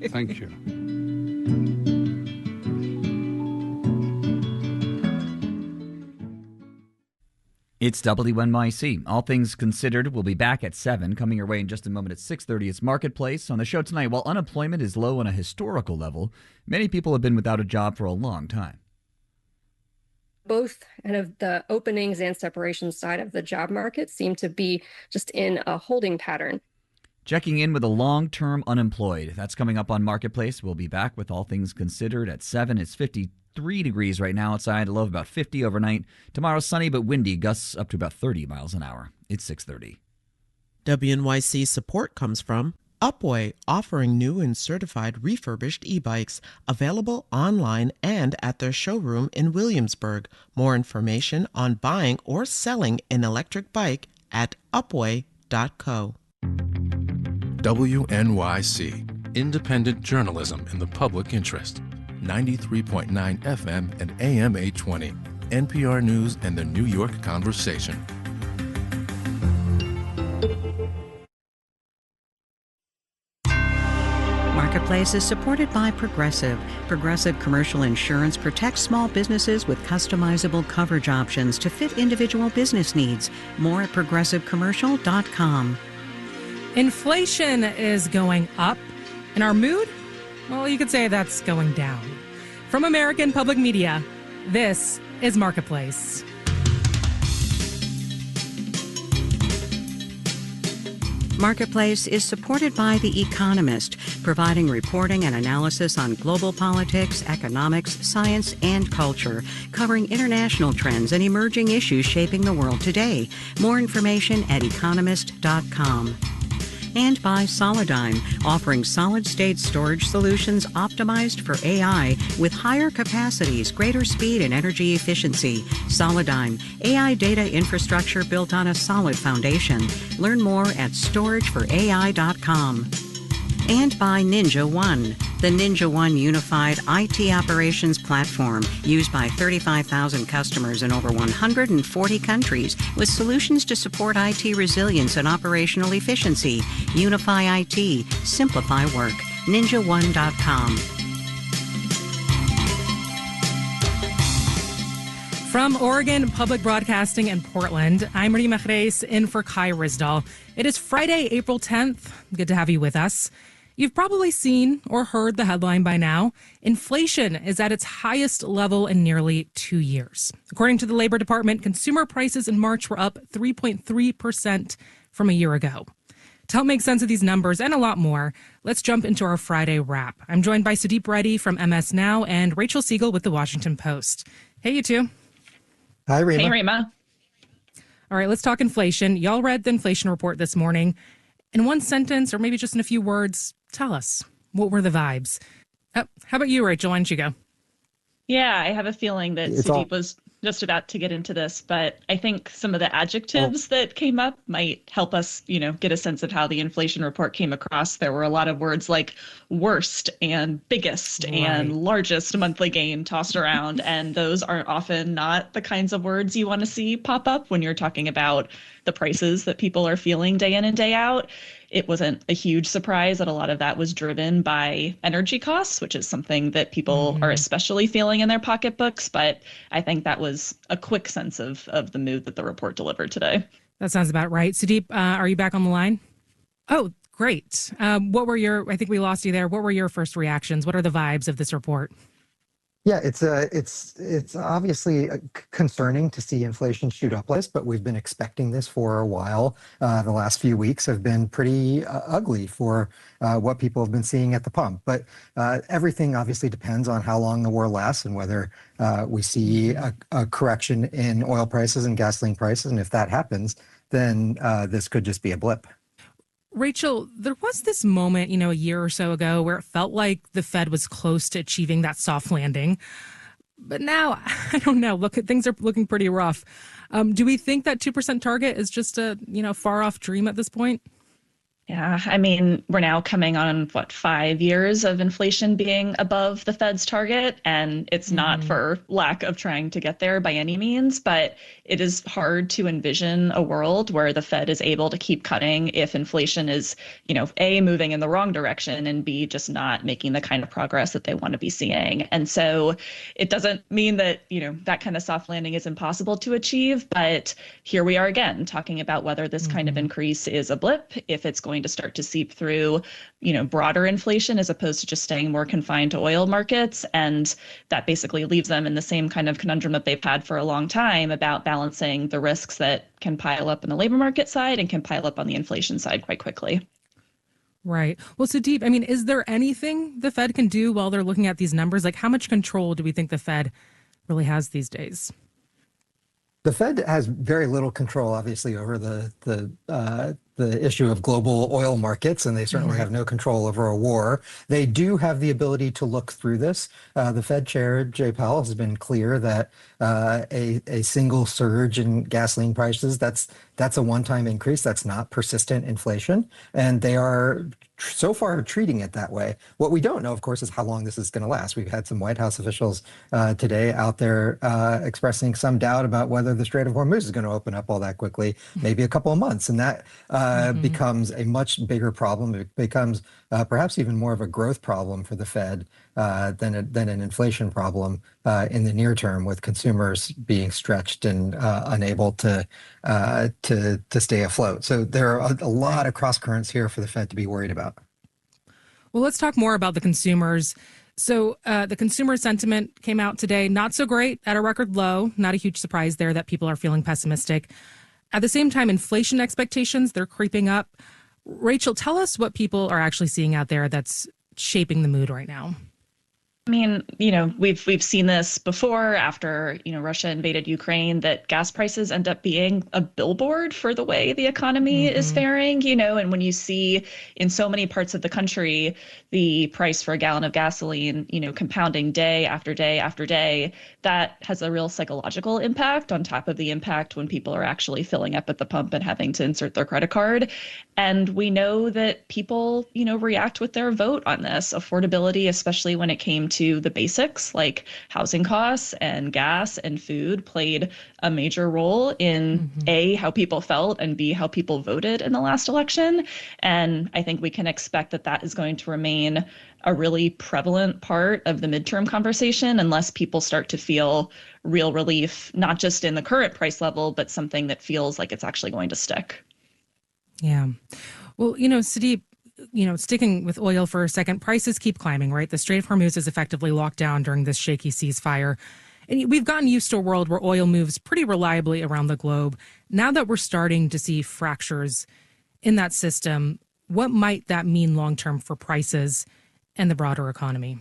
Thank you. It's WNYC. All Things Considered will be back at 7. Coming your way in just a moment at 6:30. It's Marketplace. On the show tonight, while unemployment is low on a historical level, many people have been without a job for a long time. Both kind of the openings and separation side of the job market seem to be just in a holding pattern. Checking in with a long-term unemployed. That's coming up on Marketplace. We'll be back with All Things Considered at 7. It's 53 degrees right now outside. A low of about 50 overnight. Tomorrow, sunny but windy. Gusts up to about 30 miles an hour. It's 6:30. WNYC support comes from Upway, offering new and certified refurbished e-bikes, available online and at their showroom in Williamsburg. More information on buying or selling an electric bike at upway.co. WNYC, independent journalism in the public interest. 93.9 FM and AM 820. NPR News and the New York Conversation. Marketplace is supported by Progressive. Progressive Commercial Insurance protects small businesses with customizable coverage options to fit individual business needs. More at progressivecommercial.com. Inflation is going up, and our mood? Well, you could say that's going down. From American Public Media, this is Marketplace. Marketplace is supported by The Economist, providing reporting and analysis on global politics, economics, science, and culture, covering international trends and emerging issues shaping the world today. More information at economist.com. And by Solidigm, offering solid-state storage solutions optimized for AI with higher capacities, greater speed, and energy efficiency. Solidigm, AI data infrastructure built on a solid foundation. Learn more at storageforai.com. And by Ninja One, the Ninja One unified IT operations platform used by 35,000 customers in over 140 countries with solutions to support IT resilience and operational efficiency. Unify IT, simplify work. NinjaOne.com. From Oregon Public Broadcasting in Portland, I'm Marie Mejres in for Kai Rizdal. It is Friday, April 10th. Good to have you with us. You've probably seen or heard the headline by now. Inflation is at its highest level in nearly 2 years. According to the Labor Department, consumer prices in March were up 3.3% from a year ago. To help make sense of these numbers and a lot more, let's jump into our Friday wrap. I'm joined by Sudeep Reddy from MS Now and Rachel Siegel with The Washington Post. Hey, you two. Hi, Rima. Hey, Rima. All right, let's talk inflation. Y'all read the inflation report this morning. In one sentence, or maybe just in a few words, tell us, what were the vibes? How about you, Rachel? Why don't you go? Yeah, I have a feeling that Sudeep was just about to get into this, but I think some of the adjectives that came up might help us, get a sense of how the inflation report came across. There were a lot of words like worst and biggest and largest monthly gain tossed around, and those are often not the kinds of words you want to see pop up when you're talking about the prices that people are feeling day in and day out. It wasn't a huge surprise that a lot of that was driven by energy costs, which is something that people are especially feeling in their pocketbooks. But I think that was a quick sense of the mood that the report delivered today. That sounds about right. Sudeep, are you back on the line? Oh, great. What were I think we lost you there. What were your first reactions? What are the vibes of this report? Yeah, it's obviously concerning to see inflation shoot up like this, but we've been expecting this for a while. The last few weeks have been pretty ugly for what people have been seeing at the pump. But everything obviously depends on how long the war lasts and whether we see a correction in oil prices and gasoline prices. And if that happens, then this could just be a blip. Rachel, there was this moment, a year or so ago where it felt like the Fed was close to achieving that soft landing. But now, I don't know. Things are looking pretty rough. Do we think that 2% target is just a, far off dream at this point? Yeah, I mean, we're now coming on 5 years of inflation being above the Fed's target, and it's not for lack of trying to get there by any means, but it is hard to envision a world where the Fed is able to keep cutting if inflation is, A, moving in the wrong direction, and B, just not making the kind of progress that they want to be seeing. And so it doesn't mean that, that kind of soft landing is impossible to achieve, but here we are again talking about whether this kind of increase is a blip, if it's going to start to seep through, broader inflation as opposed to just staying more confined to oil markets. And that basically leaves them in the same kind of conundrum that they've had for a long time about balancing the risks that can pile up in the labor market side and can pile up on the inflation side quite quickly. Right. Well, Sudeep, I mean, is there anything the Fed can do while they're looking at these numbers? Like, how much control do we think the Fed really has these days? The Fed has very little control, obviously, over the issue of global oil markets, and they certainly have no control over a war. They do have the ability to look through this. The Fed chair, Jay Powell, has been clear that a single surge in gasoline prices, that's a one-time increase. That's not persistent inflation, and they are so far treating it that way. What we don't know, of course, is how long this is going to last. We've had some White House officials today out there expressing some doubt about whether the Strait of Hormuz is going to open up all that quickly, maybe a couple of months. And that becomes a much bigger problem. It becomes perhaps even more of a growth problem for the Fed than an inflation problem in the near term, with consumers being stretched and unable to stay afloat. So there are a lot of cross currents here for the Fed to be worried about. Well, let's talk more about the consumers. So the consumer sentiment came out today, not so great, at a record low. Not a huge surprise there that people are feeling pessimistic. At the same time, inflation expectations, they're creeping up. Rachel, tell us what people are actually seeing out there that's shaping the mood right now. I mean, we've seen this before after, Russia invaded Ukraine, that gas prices end up being a billboard for the way the economy is faring, and when you see in so many parts of the country, the price for a gallon of gasoline, compounding day after day after day, that has a real psychological impact on top of the impact when people are actually filling up at the pump and having to insert their credit card. And we know that people, react with their vote on this. Affordability, especially when it came to the basics like housing costs and gas and food, played a major role in A, how people felt, and B, how people voted in the last election. And I think we can expect that that is going to remain a really prevalent part of the midterm conversation unless people start to feel real relief, not just in the current price level, but something that feels like it's actually going to stick. Yeah. Well, Sudeep, sticking with oil for a second, prices keep climbing, right? The Strait of Hormuz is effectively locked down during this shaky ceasefire. And we've gotten used to a world where oil moves pretty reliably around the globe. Now that we're starting to see fractures in that system, what might that mean long-term for prices and the broader economy?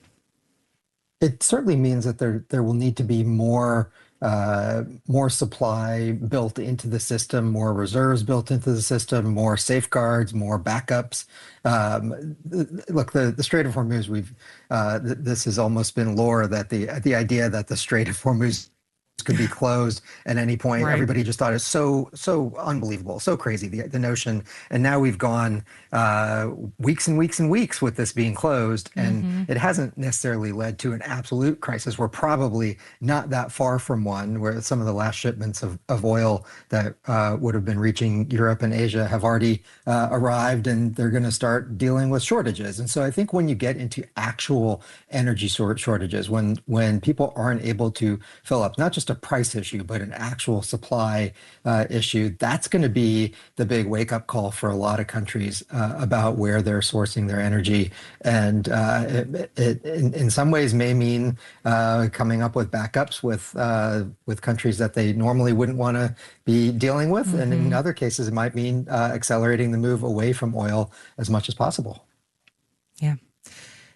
It certainly means that there will need to be more supply built into the system, more reserves built into the system, more safeguards, more backups. Look, the Strait of Hormuz, this has almost been lore that the idea that the Strait of Hormuz could be closed at any point. Right. Everybody just thought it's so unbelievable, so crazy, the notion. And now we've gone weeks and weeks and weeks with this being closed, and it hasn't necessarily led to an absolute crisis. We're probably not that far from one, where some of the last shipments of oil that would have been reaching Europe and Asia have already arrived, and they're going to start dealing with shortages. And so I think when you get into actual energy shortages, when people aren't able to fill up, not just a price issue, but an actual supply issue, that's going to be the big wake-up call for a lot of countries about where they're sourcing their energy. And it in some ways may mean coming up with backups with countries that they normally wouldn't want to be dealing with. And in other cases, it might mean accelerating the move away from oil as much as possible. Yeah.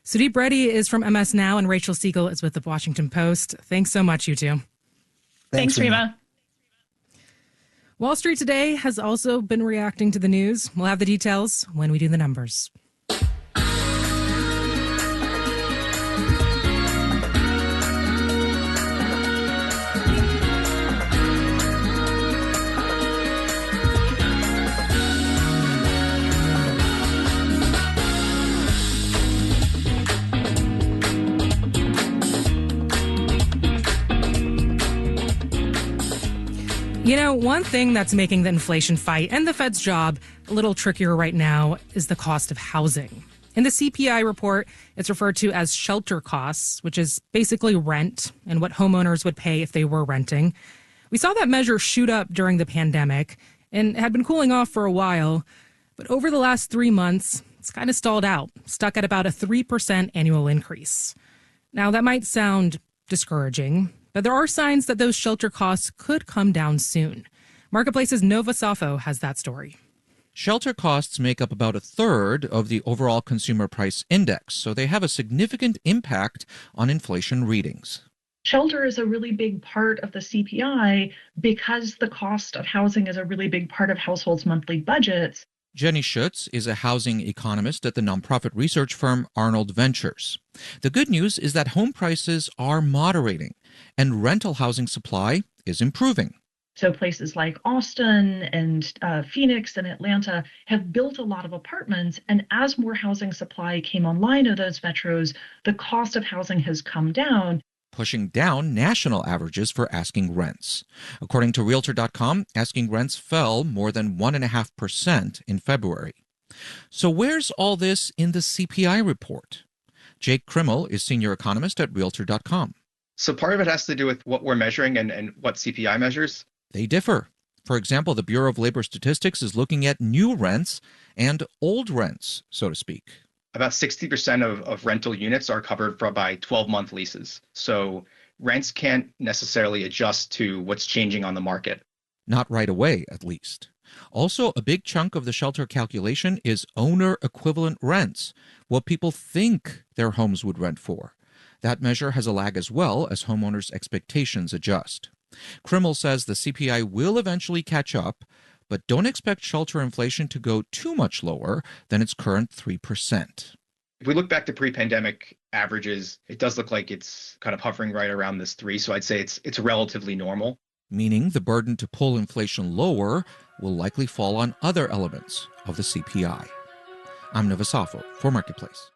Sudeep Reddy is from MS Now, and Rachel Siegel is with the Washington Post. Thanks so much, you two. Thanks, Rima. Wall Street today has also been reacting to the news. We'll have the details when we do the numbers. You know, one thing that's making the inflation fight and the Fed's job a little trickier right now is the cost of housing. In the CPI report, it's referred to as shelter costs, which is basically rent and what homeowners would pay if they were renting. We saw that measure shoot up during the pandemic and had been cooling off for a while. But over the last 3 months, it's kind of stalled out, stuck at about a 3% annual increase. Now, that might sound discouraging, but there are signs that those shelter costs could come down soon. Marketplace's Nova Safo has that story. Shelter costs make up about a third of the overall consumer price index, so they have a significant impact on inflation readings. Shelter is a really big part of the CPI because the cost of housing is a really big part of households' monthly budgets. Jenny Schutz is a housing economist at the nonprofit research firm Arnold Ventures. The good news is that home prices are moderating and rental housing supply is improving. So places like Austin and Phoenix and Atlanta have built a lot of apartments. And as more housing supply came online of those metros, the cost of housing has come down, pushing down national averages for asking rents. According to Realtor.com, asking rents fell more than 1.5% in February. So where's all this in the CPI report? Jake Krimmel is senior economist at Realtor.com. So part of it has to do with what we're measuring and what CPI measures. They differ. For example, the Bureau of Labor Statistics is looking at new rents and old rents, so to speak. About 60% of rental units are covered by 12-month leases. So rents can't necessarily adjust to what's changing on the market. Not right away, at least. Also, a big chunk of the shelter calculation is owner equivalent rents, what people think their homes would rent for. That measure has a lag as well as homeowners' expectations adjust. Krimmel says the CPI will eventually catch up, but don't expect shelter inflation to go too much lower than its current 3%. If we look back to pre-pandemic averages, it does look like it's kind of hovering right around this 3. So I'd say it's relatively normal. Meaning the burden to pull inflation lower will likely fall on other elements of the CPI. I'm Nova Safo for Marketplace.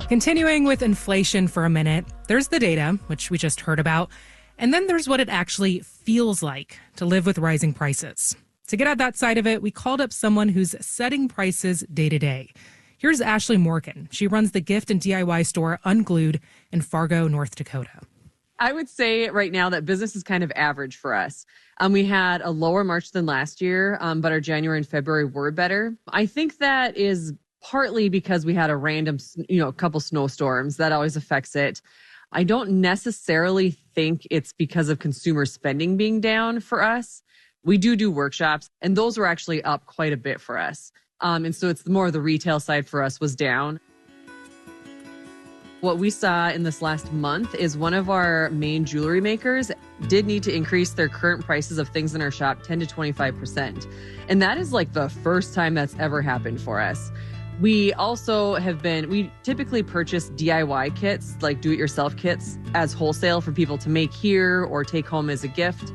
Continuing with inflation for a minute, there's the data, which we just heard about, and then there's what it actually feels like to live with rising prices. To get at that side of it, we called up someone who's setting prices day to day. Here's Ashley Morgan. She runs the gift and DIY store Unglued in Fargo, North Dakota. I would say right now that business is kind of average for us. We had a lower March than last year, but our January and February were better. I think that is partly because we had a random, couple snowstorms. That always affects it. I don't necessarily think it's because of consumer spending being down for us. We do workshops, and those were actually up quite a bit for us. And so it's more the retail side for us was down. What we saw in this last month is one of our main jewelry makers did need to increase their current prices of things in our shop 10 to 25%. And that is like the first time that's ever happened for us. We also we typically purchase DIY kits, like do-it-yourself kits, as wholesale for people to make here or take home as a gift.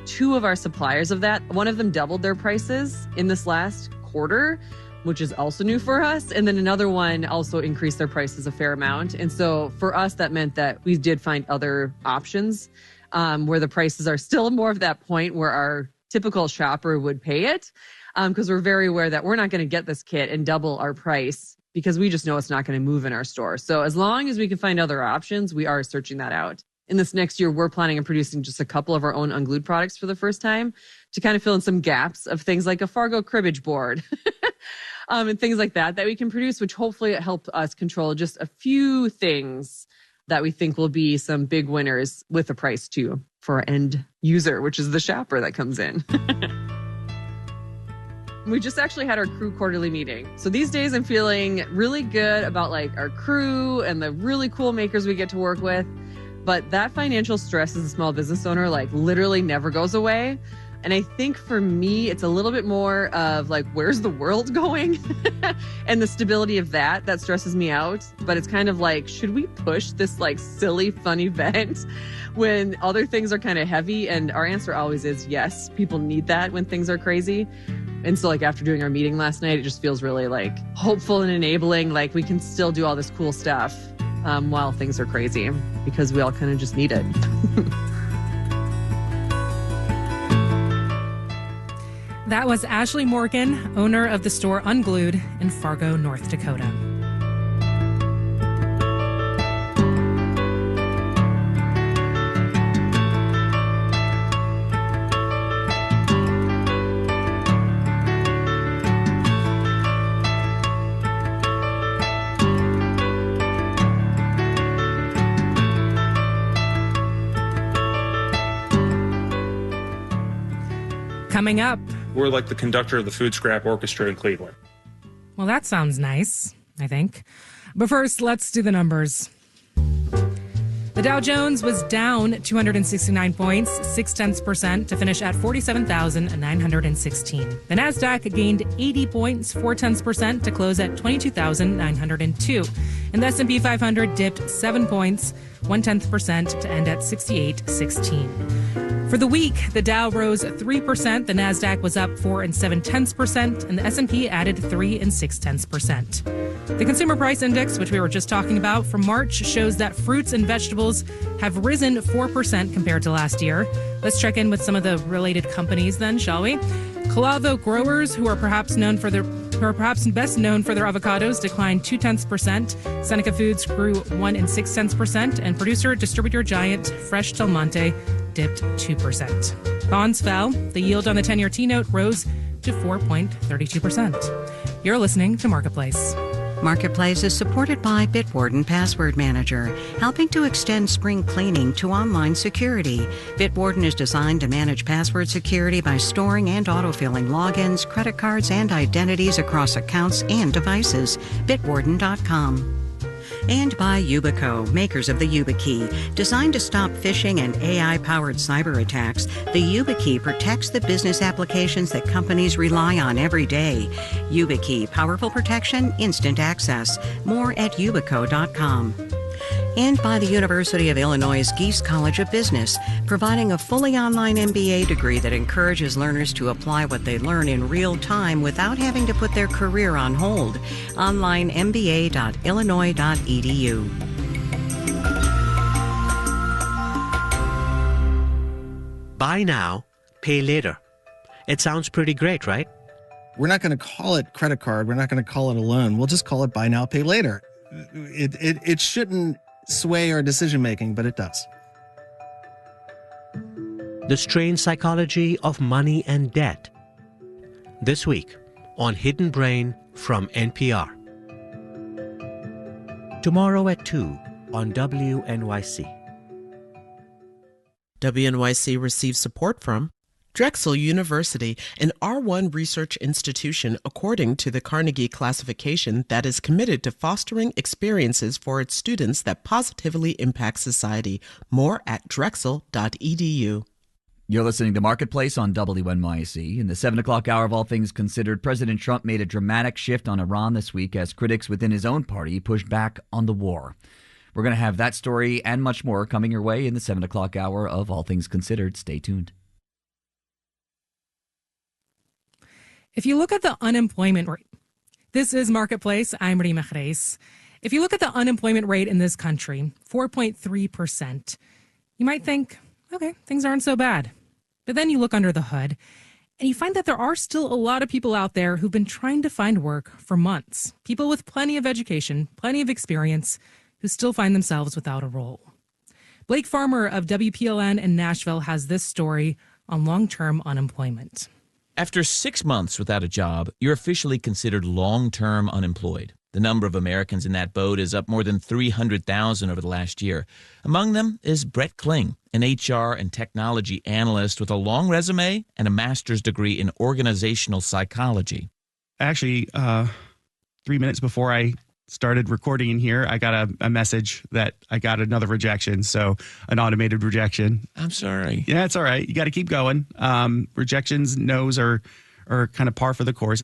2 of our suppliers of that, one of them doubled their prices in this last quarter, which is also new for us. And then another one also increased their prices a fair amount. And so for us, that meant that we did find other options where the prices are still more of that point where our typical shopper would pay it. Because we're very aware that we're not going to get this kit and double our price because we just know it's not going to move in our store. So as long as we can find other options, we are searching that out. In this next year, we're planning on producing just a couple of our own Unglued products for the first time to kind of fill in some gaps of things like a Fargo cribbage board and things like that we can produce, which hopefully help us control just a few things that we think will be some big winners with the price too for our end user, which is the shopper that comes in. We just actually had our crew quarterly meeting. So these days I'm feeling really good about like our crew and the really cool makers we get to work with. But that financial stress as a small business owner, like literally never goes away. And I think for me, it's a little bit more of like, where's the world going? And the stability of that stresses me out. But it's kind of like, should we push this like silly, fun event when other things are kind of heavy? And our answer always is yes, people need that when things are crazy. And so like after doing our meeting last night, it just feels really like hopeful and enabling. Like we can still do all this cool stuff while things are crazy, because we all kind of just need it. That was Ashley Morgan, owner of the store Unglued in Fargo, North Dakota. Coming up, we're like the conductor of the Food Scrap Orchestra in Cleveland. Well, that sounds nice, I think. But first, let's do the numbers. The Dow Jones was down 269 points, 0.6% to finish at 47,916. The Nasdaq gained 80 points, 0.4% to close at 22,902. And the S&P 500 dipped 7 points, 0.1% to end at 6816. For the week, the Dow rose 3%, the Nasdaq was up 4 7/10%, and the S&P added 3 6/10%. The Consumer Price Index, which we were just talking about, from March shows that fruits and vegetables have risen 4% compared to last year. Let's check in with some of the related companies then, shall we? Calavo Growers, who are perhaps best known for their avocados, declined 0.2%. Seneca Foods grew 1 6/10%, and producer distributor giant Fresh Del Monte dipped 2%. Bonds fell. The yield on the 10-year T-note rose to 4.32%. You're listening to Marketplace. Marketplace is supported by Bitwarden Password Manager, helping to extend spring cleaning to online security. Bitwarden is designed to manage password security by storing and autofilling logins, credit cards, and identities across accounts and devices. Bitwarden.com. And by Yubico, makers of the YubiKey. Designed to stop phishing and AI-powered cyber attacks, the YubiKey protects the business applications that companies rely on every day. YubiKey, powerful protection, instant access. More at yubico.com. And by the University of Illinois' Geese College of Business, providing a fully online MBA degree that encourages learners to apply what they learn in real time without having to put their career on hold. Online mba.illinois.edu. Buy now, pay later. It sounds pretty great, right? We're not going to call it credit card. We're not going to call it a loan. We'll just call it buy now, pay later. It shouldn't sway our decision-making, but it does. The strange psychology of money and debt. This week on Hidden Brain from NPR. Tomorrow at 2 on WNYC. WNYC receives support from Drexel University, an R1 research institution according to the Carnegie classification that is committed to fostering experiences for its students that positively impact society. More at drexel.edu. You're listening to Marketplace on WNYC. In the 7 o'clock hour of All Things Considered, President Trump made a dramatic shift on Iran this week as critics within his own party pushed back on the war. We're going to have that story and much more coming your way in the 7 o'clock hour of All Things Considered. Stay tuned. If you look at the unemployment rate, this is Marketplace. I'm Marie Mejres. If you look at the unemployment rate in this country, 4.3%, you might think, okay, things aren't so bad. But then you look under the hood and you find that there are still a lot of people out there who've been trying to find work for months. People with plenty of education, plenty of experience, who still find themselves without a role. Blake Farmer of WPLN in Nashville has this story on long-term unemployment. After 6 months without a job, you're officially considered long-term unemployed. The number of Americans in that boat is up more than 300,000 over the last year. Among them is Brett Kling, an HR and technology analyst with a long resume and a master's degree in organizational psychology. Actually, 3 minutes before I started recording in here, I got a message that I got another rejection. So an automated rejection. I'm sorry. Yeah, it's all right. You got to keep going. Rejections, no's are kind of par for the course.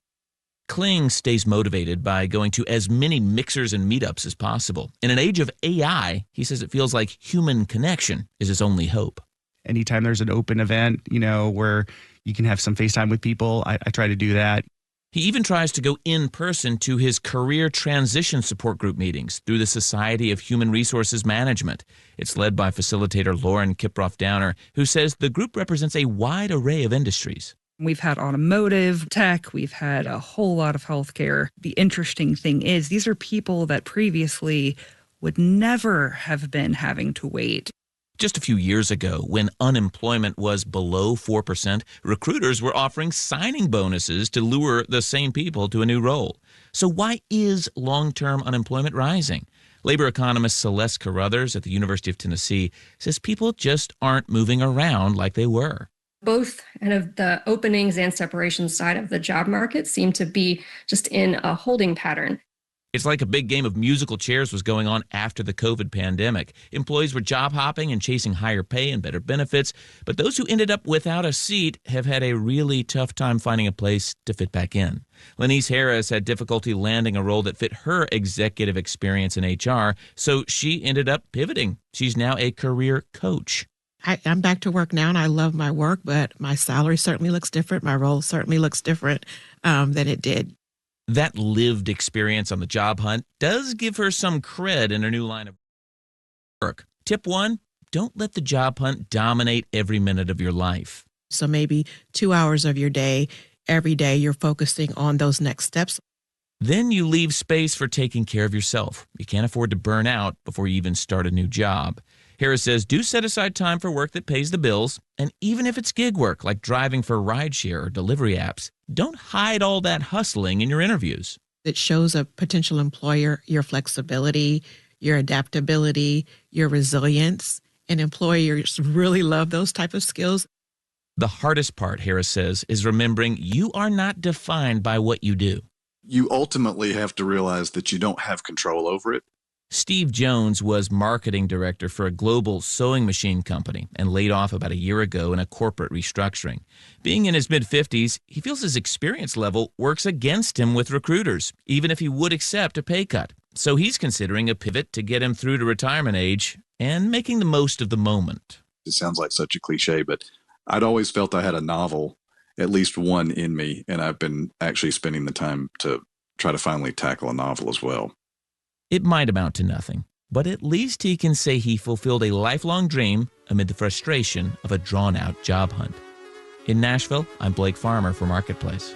Kling stays motivated by going to as many mixers and meetups as possible. In an age of AI, he says it feels like human connection is his only hope. Anytime there's an open event, where you can have some FaceTime with people, I try to do that. He even tries to go in person to his career transition support group meetings through the Society of Human Resources Management. It's led by facilitator Lauren Kiproff Downer, who says the group represents a wide array of industries. We've had automotive, tech, we've had a whole lot of healthcare. The interesting thing is these are people that previously would never have been having to wait. Just a few years ago, when unemployment was below 4%, recruiters were offering signing bonuses to lure the same people to a new role. So why is long-term unemployment rising? Labor economist Celeste Carruthers at the University of Tennessee says people just aren't moving around like they were. Both kind of the openings and separation side of the job market seem to be just in a holding pattern. It's like a big game of musical chairs was going on after the COVID pandemic. Employees were job hopping and chasing higher pay and better benefits, but those who ended up without a seat have had a really tough time finding a place to fit back in. Lenise Harris had difficulty landing a role that fit her executive experience in HR, so she ended up pivoting. She's now a career coach. I'm back to work now, and I love my work, but my salary certainly looks different. My role certainly looks different than it did. That lived experience on the job hunt does give her some cred in her new line of work. Tip 1, don't let the job hunt dominate every minute of your life. So maybe 2 hours of your day, every day you're focusing on those next steps. Then you leave space for taking care of yourself. You can't afford to burn out before you even start a new job. Harris says do set aside time for work that pays the bills, and even if it's gig work like driving for rideshare or delivery apps, don't hide all that hustling in your interviews. It shows a potential employer your flexibility, your adaptability, your resilience, and employers really love those type of skills. The hardest part, Harris says, is remembering you are not defined by what you do. You ultimately have to realize that you don't have control over it. Steve Jones was marketing director for a global sewing machine company and laid off about a year ago in a corporate restructuring. Being in his mid-50s, he feels his experience level works against him with recruiters, even if he would accept a pay cut. So he's considering a pivot to get him through to retirement age and making the most of the moment. It sounds like such a cliche, but I'd always felt I had a novel, at least one in me, and I've been actually spending the time to try to finally tackle a novel as well. It might amount to nothing, but at least he can say he fulfilled a lifelong dream amid the frustration of a drawn-out job hunt. In Nashville, I'm Blake Farmer for Marketplace.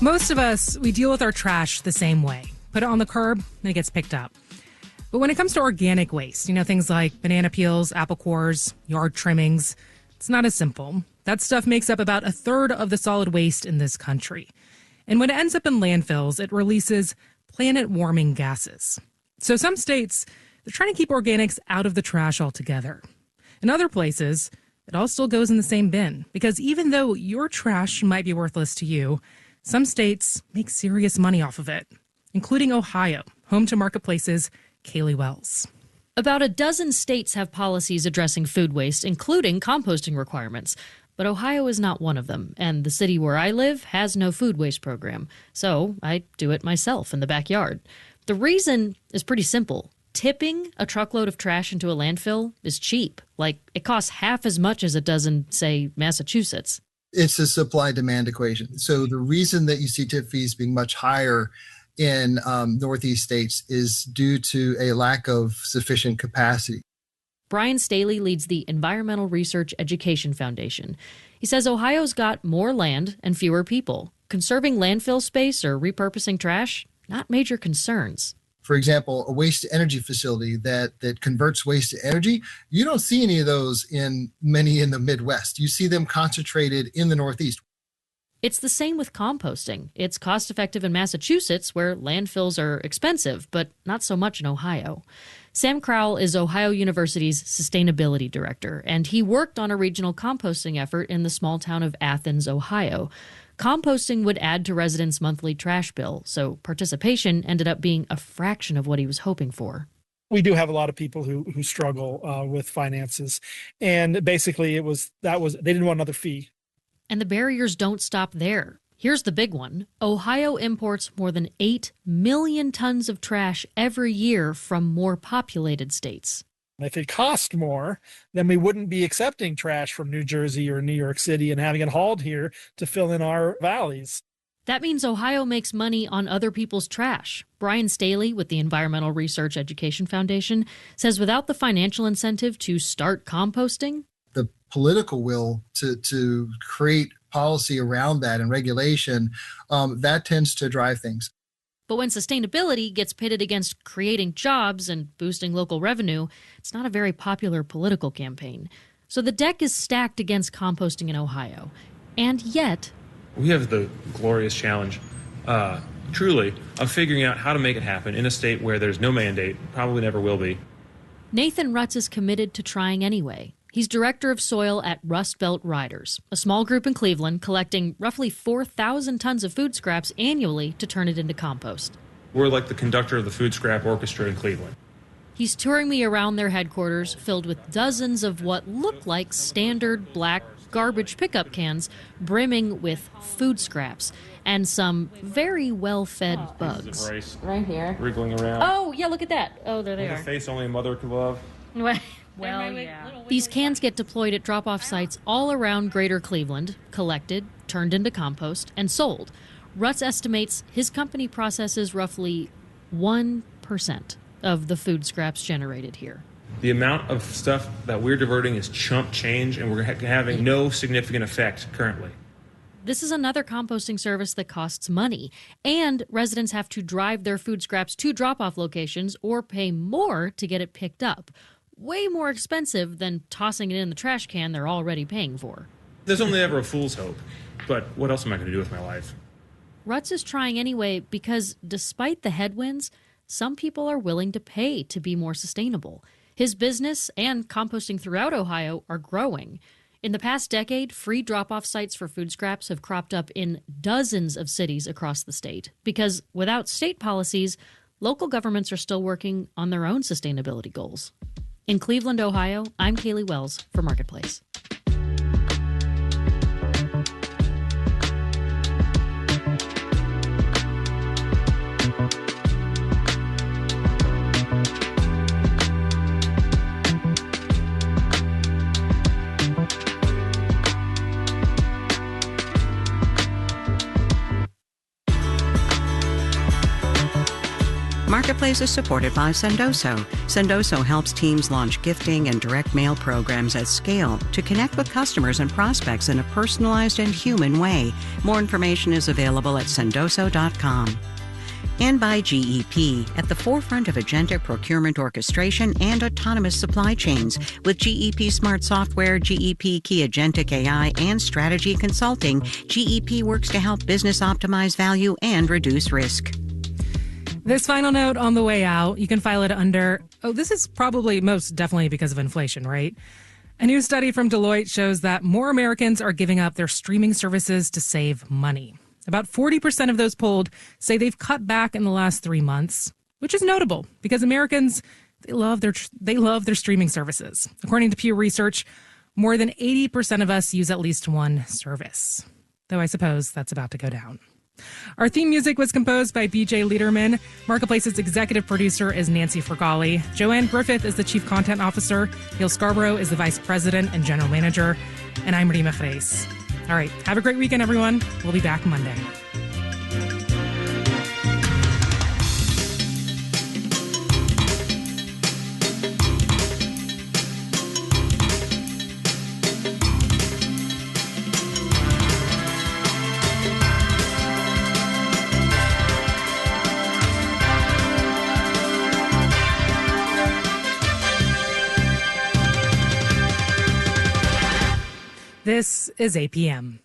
Most of us, we deal with our trash the same way. Put it on the curb, and it gets picked up. But when it comes to organic waste, things like banana peels, apple cores, yard trimmings, it's not as simple. That stuff makes up about a third of the solid waste in this country. And when it ends up in landfills, it releases planet-warming gases. So some states, they're trying to keep organics out of the trash altogether. In other places, it all still goes in the same bin, because even though your trash might be worthless to you, some states make serious money off of it, including Ohio, home to Marketplace's Kaylee Wells. About a dozen states have policies addressing food waste, including composting requirements. But Ohio is not one of them, and the city where I live has no food waste program. So I do it myself in the backyard. The reason is pretty simple. Tipping a truckload of trash into a landfill is cheap. It costs half as much as it does in, say, Massachusetts. It's a supply-demand equation. So the reason that you see tip fees being much higher in Northeast states is due to a lack of sufficient capacity. Brian Staley leads the Environmental Research Education Foundation. He says Ohio's got more land and fewer people. Conserving landfill space or repurposing trash, not major concerns. For example, a waste-to-energy facility that converts waste to energy, you don't see any of those in many in the Midwest. You see them concentrated in the Northeast. It's the same with composting. It's cost-effective in Massachusetts, where landfills are expensive, but not so much in Ohio. Sam Crowell is Ohio University's sustainability director, and he worked on a regional composting effort in the small town of Athens, Ohio. Composting would add to residents' monthly trash bill, so participation ended up being a fraction of what he was hoping for. We do have a lot of people who struggle with finances, and basically they didn't want another fee. And the barriers don't stop there. Here's the big one. Ohio imports more than 8 million tons of trash every year from more populated states. If it cost more, then we wouldn't be accepting trash from New Jersey or New York City and having it hauled here to fill in our valleys. That means Ohio makes money on other people's trash. Brian Staley with the Environmental Research Education Foundation says without the financial incentive to start composting, the political will to create policy around that and regulation, that tends to drive things. But when sustainability gets pitted against creating jobs and boosting local revenue, it's not a very popular political campaign. So the deck is stacked against composting in Ohio. And yet, we have the glorious challenge, truly, of figuring out how to make it happen in a state where there's no mandate, probably never will be. Nathan Rutz is committed to trying anyway. He's director of soil at Rust Belt Riders, a small group in Cleveland collecting roughly 4,000 tons of food scraps annually to turn it into compost. We're like the conductor of the food scrap orchestra in Cleveland. He's touring me around their headquarters filled with dozens of what look like standard black garbage pickup cans brimming with food scraps and some very well-fed bugs. Right here. Wriggling around. Oh, yeah, look at that. Oh, there they With are. a face only a mother could love. Well, yeah. These cans get deployed at drop-off sites all around Greater Cleveland, collected, turned into compost, and sold. Rutz estimates his company processes roughly 1% of the food scraps generated here. The amount of stuff that we're diverting is chump change, and we're having no significant effect currently. This is another composting service that costs money, and residents have to drive their food scraps to drop-off locations or pay more to get it picked up. Way more expensive than tossing it in the trash can they're already paying for. There's only ever a fool's hope, but what else am I going to do with my life? Rutz is trying anyway because despite the headwinds, some people are willing to pay to be more sustainable. His business and composting throughout Ohio are growing. In the past decade, free drop-off sites for food scraps have cropped up in dozens of cities across the state because without state policies, local governments are still working on their own sustainability goals. In Cleveland, Ohio, I'm Kaylee Wells for Marketplace. Marketplace is supported by Sendoso. Sendoso helps teams launch gifting and direct mail programs at scale to connect with customers and prospects in a personalized and human way. More information is available at sendoso.com. And by GEP, at the forefront of agentic procurement orchestration and autonomous supply chains. With GEP Smart Software, GEP Key Agentic AI, and Strategy Consulting, GEP works to help business optimize value and reduce risk. This final note on the way out, you can file it under, this is probably most definitely because of inflation, right? A new study from Deloitte shows that more Americans are giving up their streaming services to save money. About 40% of those polled say they've cut back in the last 3 months, which is notable because Americans, they love their streaming services. According to Pew Research, more than 80% of us use at least one service, though I suppose that's about to go down. Our theme music was composed by BJ Liederman. Marketplace's executive producer is Nancy Fergali. Joanne Griffith is the chief content officer. Neil Scarborough is the vice president and general manager. And I'm Rima Reis. All right, have a great weekend, everyone. We'll be back Monday. This is APM.